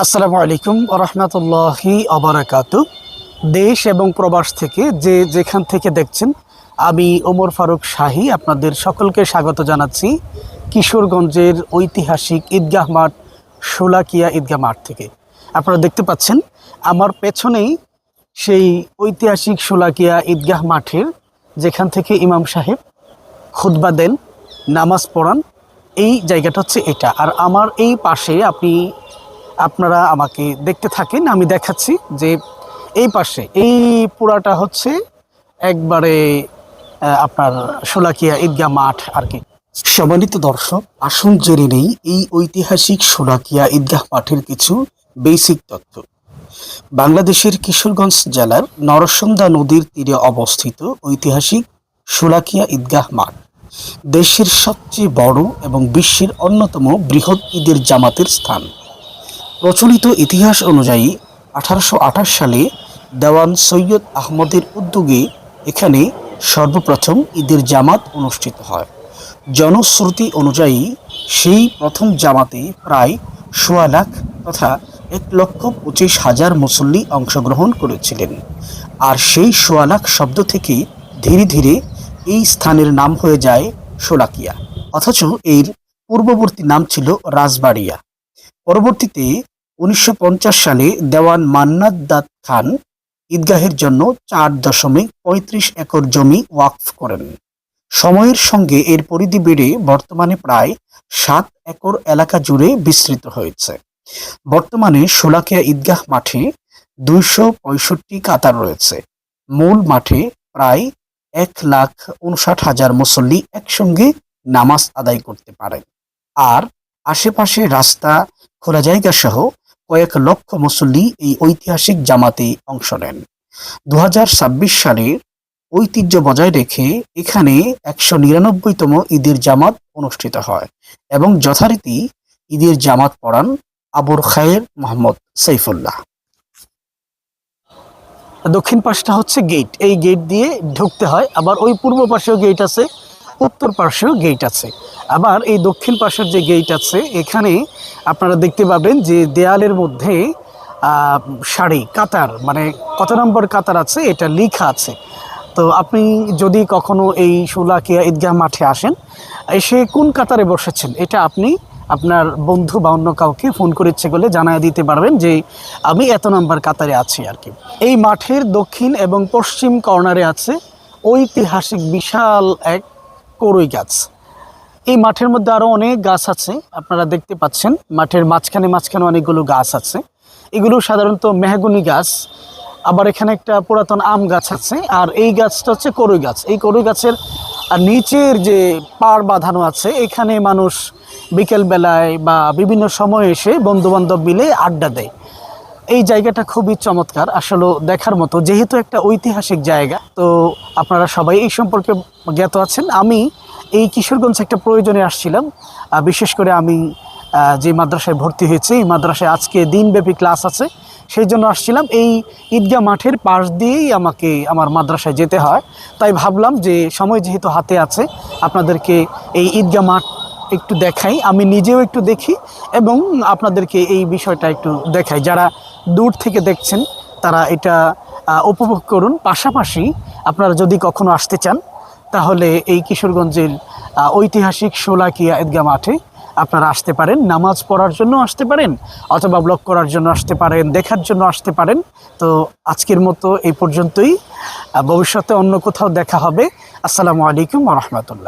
আসসালামু আলাইকুম রহমতুল্লাহি আবরাকাতু। দেশ এবং প্রবাস থেকে যে যেখান থেকে দেখছেন, আমি ওমর ফারুক শাহী আপনাদের সকলকে স্বাগত জানাচ্ছি কিশোরগঞ্জের ঐতিহাসিক ঈদগাহ মাঠ, শোলাকিয়া ঈদগাহ মাঠ থেকে। আপনারা দেখতে পাচ্ছেন আমার পেছনেই সেই ঐতিহাসিক শোলাকিয়া ঈদগাহ মাঠের, যেখান থেকে ইমাম সাহেব খুতবা দেন, নামাজ পড়ান। এই জায়গাটা হচ্ছে এটা। আর আমার এই পাশে আপনারা আমাকে দেখতে থাকেন, আমি দেখাচ্ছি যে এই পাশে এই পুরাটা হচ্ছে একবারে আপনার শোলাকিয়া ঈদগাহ মাঠ আর কি। সম্মানিত দর্শক, আসুন জেনে নেই এই ঐতিহাসিক শোলাকিয়া ঈদগাহ মাঠের কিছু বেসিক তথ্য। বাংলাদেশের কিশোরগঞ্জ জেলার নরসুন্দা নদীর তীরে অবস্থিত ঐতিহাসিক শোলাকিয়া ঈদগাহ মাঠ দেশের সবচেয়ে বড় এবং বিশ্বের অন্যতম বৃহৎ ঈদের জামাতের স্থান। প্রচলিত ইতিহাস অনুযায়ী 1828 সালে দেওয়ান সৈয়দ আহমদের উদ্যোগে এখানে সর্বপ্রথম ঈদের জামাত অনুষ্ঠিত হয়। জনশ্রুতি অনুযায়ী সেই প্রথম জামাতে প্রায় 1.25 লাখ তথা 1,25,000 মুসল্লি অংশগ্রহণ করেছিলেন। আর সেই 1.25 লাখ শব্দ থেকে ধীরে ধীরে এই স্থানের নাম হয়ে যায় শোলাকিয়া, অথচ এর পূর্ববর্তী নাম ছিল রাজবাড়িয়া। পরবর্তীতে 1950 সালে দেওয়ান মান্নাত দাদ খান ঈদগাহের জন্য 4.35 একর জমি ওয়াকফ করেন। সময়ের সঙ্গে এর পরিধি বেড়ে বর্তমানে প্রায় 7 একর এলাকা জুড়ে বিস্তৃত হয়েছে। বর্তমানে শোলাকিয়া ঈদগাহ মাঠে 265 কাতার রয়েছে। মূল মাঠে প্রায় 1,59,000 মুসল্লি একসঙ্গে নামাজ আদায় করতে পারেন। আর আশেপাশে রাস্তা, খোলা জায়গা সহ কয়েক লক্ষ মুসল্লি এই ঐতিহাসিক জামাতে অংশ নেন। 2026 সালের ঐতিহ্য বজায় রেখে এখানে 199তম ঈদের জামাত অনুষ্ঠিত হয় এবং যথারীতি ঈদের জামাত পড়ান আবুল খায়ের মোহাম্মদ সাইফুল্লাহ। দক্ষিণ পাশটা হচ্ছে গেট, এই গেট দিয়ে ঢুকতে হয়। আবার ওই পূর্ব পাশেও গেট আছে, উত্তর পাশেও গেট আছে। আবার এই দক্ষিণ পাশের যে গেট আছে, এখানে আপনারা দেখতে পাবেন যে দেয়ালের মধ্যে সারি কাতার, মানে কত নম্বর কাতার আছে এটা লেখা আছে। তো আপনি যদি কখনো এই শোলাকিয়া ঈদগাহ মাঠে আসেন, এসে কোন কাতারে বসেছেন এটা আপনি আপনার বন্ধু বা অন্য কাউকে ফোন করে ইচ্ছে করলে জানায় দিতে পারবেন যে আমি এত নম্বর কাতারে আছি আর কি। এই মাঠের দক্ষিণ এবং পশ্চিম কর্নারে আছে ঐতিহাসিক বিশাল এক করই গাছ। এই মাঠের মধ্যে আরও অনেক গাছ আছে, আপনারা দেখতে পাচ্ছেন মাঠের মাঝখানে মাঝখানে অনেকগুলো গাছ আছে। এগুলো সাধারণত মেহগনি গাছ। আবার এখানে একটা পুরাতন আম গাছ আছে। আর এই গাছটা হচ্ছে করই গাছ। এই করই গাছের নিচের যে পাড় বাঁধানো আছে, এখানে মানুষ বিকেল বেলায় বা বিভিন্ন সময় এসে বন্ধুবান্ধব মিলে আড্ডা দেয়। এই জায়গাটা খুবই চমৎকার, আসলে দেখার মতো, যেহেতু একটা ঐতিহাসিক জায়গা। তো আপনারা সবাই এই সম্পর্কে জ্ঞাত আছেন। আমি এই কিশোরগঞ্জ একটা প্রয়োজনে আসছিলাম। বিশেষ করে আমি যে মাদ্রাসায় ভর্তি হয়েছি, এই মাদ্রাসায় আজকে দিনব্যাপী ক্লাস আছে, সেই জন্য আসছিলাম। এই ঈদগাহ মাঠের পাশ দিয়েই আমাকে আমার মাদ্রাসায় যেতে হয়। তাই ভাবলাম যে সময় যেহেতু হাতে আছে, আপনাদেরকে এই ঈদগাহ মাঠ একটু দেখাই, আমি নিজেও একটু দেখি এবং আপনাদেরকে এই বিষয়টা একটু দেখাই। যারা দূর থেকে দেখছেন তারা এটা উপভোগ করুন। পাশাপাশি আপনারা যদি কখনো আসতে চান, তাহলে এই কিশোরগঞ্জের ঐতিহাসিক শোলাকিয়া ঈদগাহ মাঠে আপনারা আসতে পারেন, নামাজ পড়ার জন্য আসতে পারেন, অথবা ব্লগ করার জন্য আসতে পারেন, দেখার জন্য আসতে পারেন। তো আজকের মতো এই পর্যন্তই, ভবিষ্যতে অন্য কোথাও দেখা হবে। আসসালামু আলাইকুম ওয়া রাহমাতুল্লাহ।